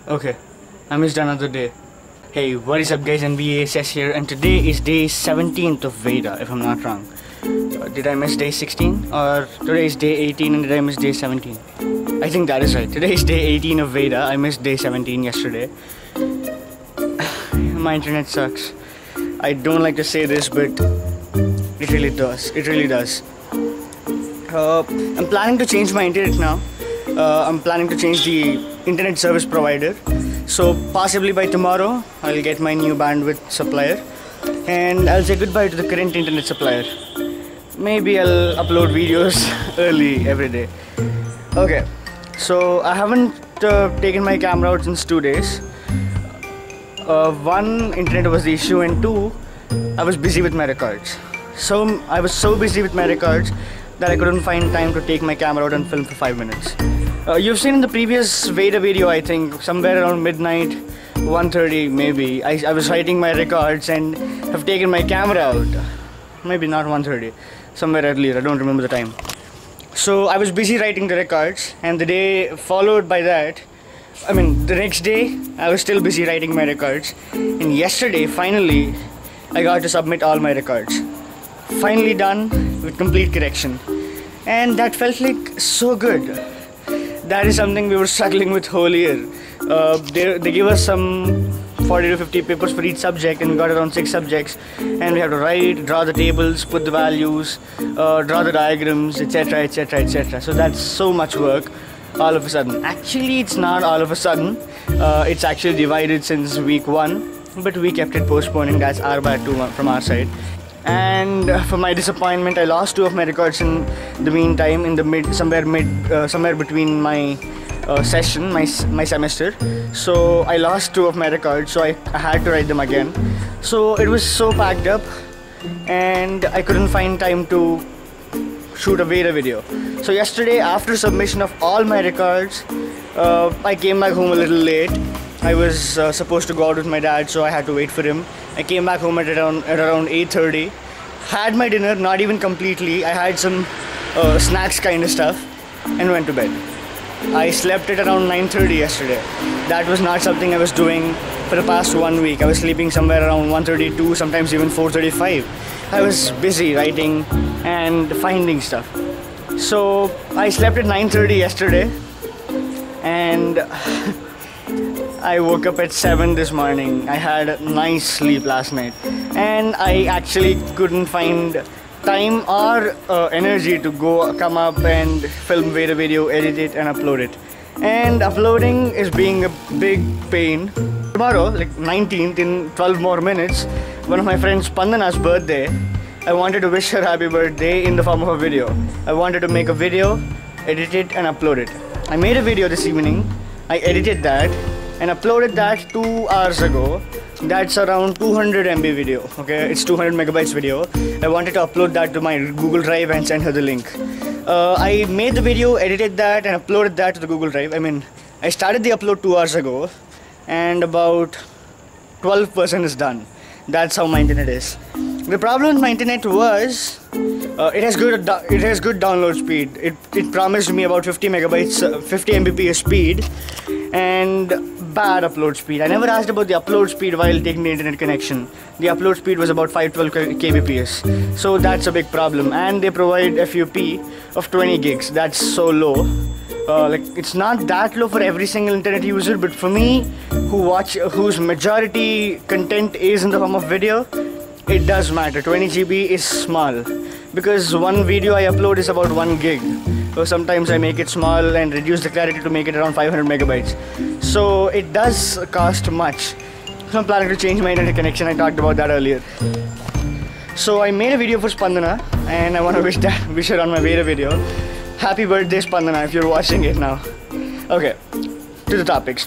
Okay, I missed another day. Hey, what is up guys, NBASS here, and today is day 17th of Veda, if I'm not wrong. Did I miss day 16? Or today is day 18 and did I miss day 17? I think that is right. Today is day 18 of Veda. I missed day 17 yesterday. My internet sucks. I don't like to say this, but it really does. It really does. I'm planning to change my internet now. I'm planning to change the internet service provider. So possibly by tomorrow, I'll get my new bandwidth supplier. And I'll say goodbye to the current internet supplier. Maybe I'll upload videos early every day. Okay, so I haven't taken my camera out since 2 days. One, internet was the issue, and two, I was busy with my records. So I was so busy with my records that I couldn't find time to take my camera out and film for 5 minutes. You've seen in the previous Veda video, I think, somewhere around midnight, 1:30 maybe, I was writing my records and have taken my camera out. Maybe not 1:30, somewhere earlier, I don't remember the time. So I was busy writing the records, and the day followed by that, the next day, I was still busy writing my records. And yesterday, finally, I got to submit all my records. Finally done with complete correction. And that felt like so good. That is something we were struggling with whole year. They give us some 40 to 50 papers for each subject, and we got around 6 subjects, and we have to write, draw the tables, put the values, draw the diagrams, etc, etc, etc. So that's so much work all of a sudden. Actually, it's not all of a sudden. It's actually divided since week 1, but we kept it postponing. That's our bad too from our side. And for my disappointment, I lost 2 of my records in the meantime, in the somewhere between my session, my semester. So I lost 2 of my records, so I had to write them again. So it was so packed up, and I couldn't find time to shoot a Veda video. So yesterday, after submission of all my records, I came back home a little late. I was supposed to go out with my dad, so I had to wait for him. I came back home at around 8:30. Had my dinner, not even completely. I had some snacks kind of stuff, and went to bed. I slept at around 9:30 yesterday. That was not something I was doing for the past 1 week. I was sleeping somewhere around 1:32, sometimes even 4:35. I was busy writing and finding stuff. So I slept at 9:30 yesterday, and I woke up at 7 this morning. I had a nice sleep last night, and I actually couldn't find time or energy to come up and film Veda video, edit it and upload it. And uploading is being a big pain. Tomorrow, like 19th, in 12 more minutes, one of my friends Pandana's birthday. I wanted to wish her happy birthday in the form of a video. I wanted to make a video, edit it and upload it. I made a video this evening. I edited that and uploaded that 2 hours ago. That's around 200 MB video. Okay, it's 200 megabytes video. I wanted to upload that to my Google Drive and send her the link. I made the video, edited that and uploaded that to the Google Drive. I started the upload 2 hours ago, and about 12% is done. That's how my internet is. The problem with my internet was it has good download speed. It promised me about 50 megabytes, 50 Mbps speed, and bad upload speed. I never asked about the upload speed while taking the internet connection. The upload speed was about 512 kbps, so that's a big problem. And they provide FUP of 20 gigs. That's so low. It's not that low for every single internet user, but for me, whose majority content is in the form of video, it does matter. 20 GB is small, because one video I upload is about 1 gig. So sometimes I make it small and reduce the clarity to make it around 500 megabytes. So it does cost much. So I'm planning to change my internet connection. I talked about that earlier. So I made a video for Spandana, and I want to wish her on my Veda video. Happy birthday, Spandana, if you're watching it now. Okay, to the topics.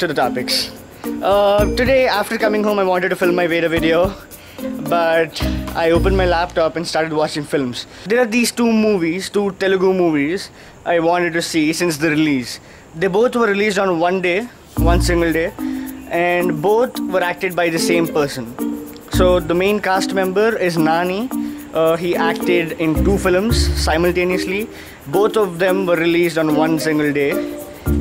Today, after coming home, I wanted to film my Veda video, but I opened my laptop and started watching films. There are these 2 Telugu movies I wanted to see since the release. They both were released on one single day, and both were acted by the same person. So the main cast member is Nani. He acted in 2 films simultaneously. Both of them were released on one single day.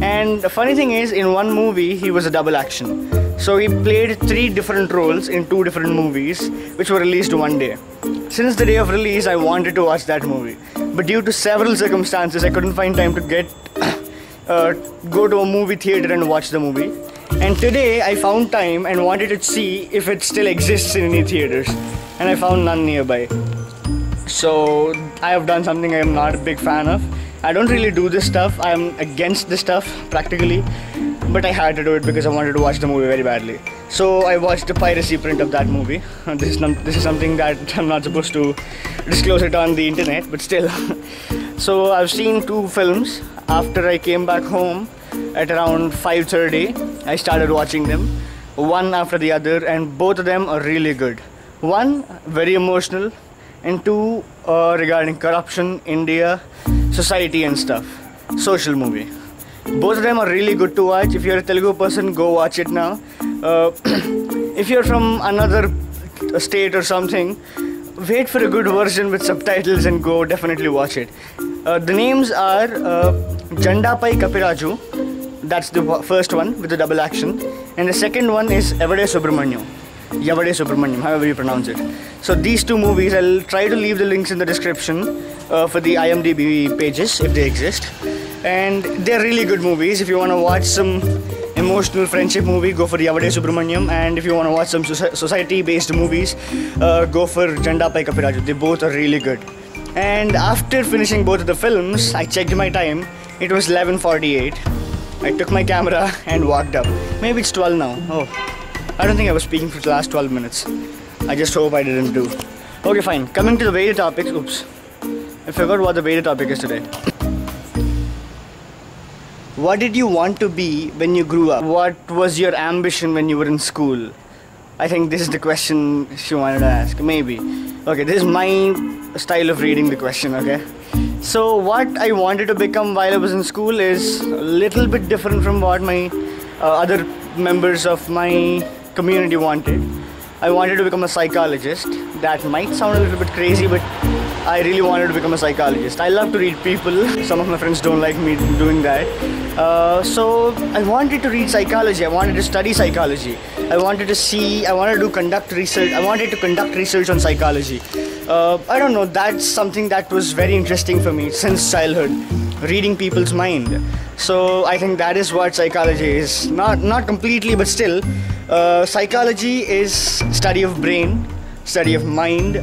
And the funny thing is, in one movie, he was a double action. So he played 3 different roles in 2 different movies, which were released one day. Since the day of release, I wanted to watch that movie. But due to several circumstances, I couldn't find time to go to a movie theater and watch the movie. And today, I found time and wanted to see if it still exists in any theaters. And I found none nearby. So I have done something I am not a big fan of. I don't really do this stuff. I am against this stuff practically, but I had to do it because I wanted to watch the movie very badly. So I watched the piracy print of that movie. This is something that I'm not supposed to disclose it on the internet, but still. So I've seen 2 films. After I came back home at around 5:30, I started watching them, one after the other, and both of them are really good. One, very emotional, and 2, regarding corruption, India, society and stuff. Social movie. Both of them are really good to watch. If you're a Telugu person, go watch it now. If you're from another state or something, wait for a good version with subtitles and go definitely watch it. The names are Jandapai Kapiraju. That's the first one with the double action. And the second one is Yavade Subramaniam, however you pronounce it. So these 2 movies, I'll try to leave the links in the description for the IMDb pages if they exist. And they're really good movies. If you want to watch some emotional friendship movie, go for Yavade Subramaniam. And if you want to watch some society-based movies, go for Jandapai Kapiraju. They both are really good. And after finishing both of the films, I checked my time. It was 11:48. I took my camera and walked up. Maybe it's 12 now. Oh, I don't think I was speaking for the last 12 minutes. I just hope I didn't do. Okay, fine. Coming to the Veda topics. Oops. I forgot what the Veda topic is today. What did you want to be when you grew up? What was your ambition when you were in school? I think this is the question she wanted to ask. Maybe. Okay, this is my style of reading the question, okay? So what I wanted to become while I was in school is a little bit different from what my other members of my community wanted. I wanted to become a psychologist. That might sound a little bit crazy, but I really wanted to become a psychologist. I love to read people. Some of my friends don't like me doing that. So I wanted to read psychology. I wanted to study psychology. I wanted to conduct research. I wanted to conduct research on psychology. I don't know, that's something that was very interesting for me since childhood, reading people's mind. So I think that is what psychology is. Not completely, but still, psychology is study of brain, study of mind,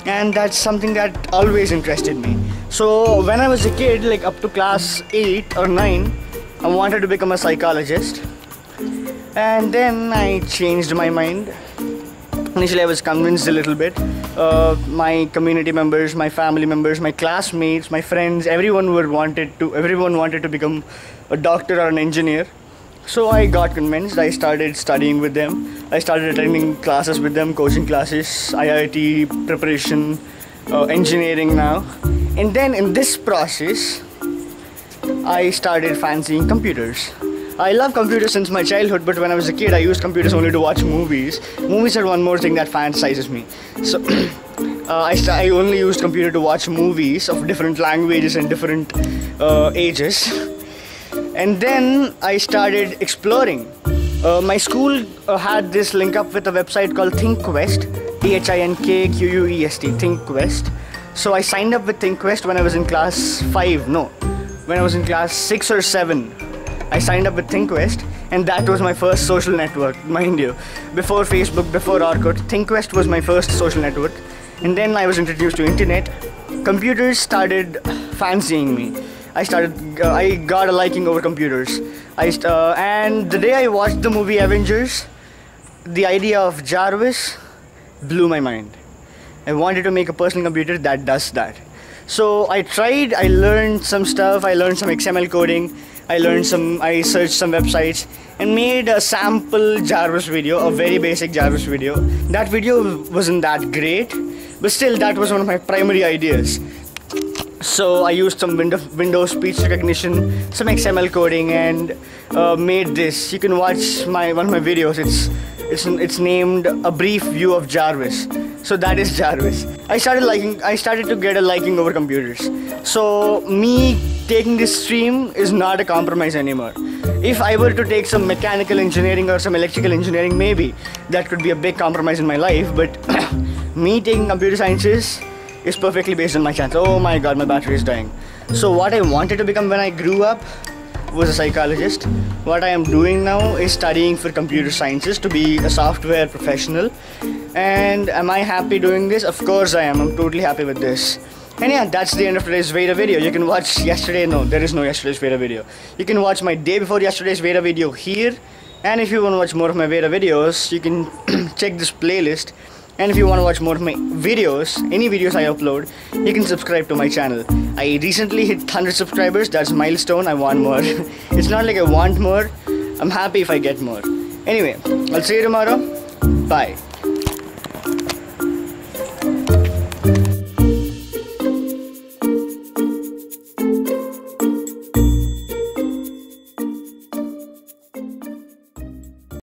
and that's something that always interested me. So when I was a kid, like up to class 8 or 9, I wanted to become a psychologist. And then I changed my mind. Initially I was convinced a little bit. My community members, my family members, my classmates, my friends, everyone wanted to become a doctor or an engineer. So I got convinced. I started studying with them. I started attending classes with them, coaching classes, IIT preparation, engineering now. And then in this process, I started fancying computers. I love computers since my childhood, but when I was a kid, I used computers only to watch movies. Movies are one more thing that fantasizes me. So I only used computer to watch movies of different languages and different ages. And then I started exploring. My school had this link up with a website called ThinkQuest, ThinkQuest, ThinkQuest. So I signed up with ThinkQuest when I was in class 5, no, when I was in class 6 or 7. I signed up with ThinkQuest, and that was my first social network, mind you. Before Facebook, before Orkut, ThinkQuest was my first social network. And then I was introduced to internet. Computers started fancying me. I got a liking over computers. And the day I watched the movie Avengers, the idea of Jarvis blew my mind. I wanted to make a personal computer that does that. So I tried, I learned some stuff, I learned some XML coding, I searched some websites and made a sample Jarvis video, a very basic Jarvis video. That video wasn't that great, but still that was one of my primary ideas. So I used some Windows speech recognition, some XML coding, and made this. You can watch one of my videos. It's named A Brief View of Jarvis. So that is Jarvis. I started to get a liking over computers. So me taking this stream is not a compromise anymore. If I were to take some mechanical engineering or some electrical engineering, maybe that could be a big compromise in my life, but me taking computer sciences is perfectly based on my chance. Oh my god, my battery is dying. So what I wanted to become when I grew up was a psychologist. What I am doing now is studying for computer sciences to be a software professional. And am I happy doing this? Of course I am. I'm totally happy with this. And yeah, that's the end of today's Veda video. You can watch yesterday. No, there is no yesterday's Veda video. You can watch my day before yesterday's Veda video here. And if you want to watch more of my Veda videos, you can check this playlist. And if you want to watch more of my videos, any videos I upload, you can subscribe to my channel. I recently hit 100 subscribers. That's a milestone. I want more. It's not like I want more. I'm happy if I get more. Anyway, I'll see you tomorrow. Bye.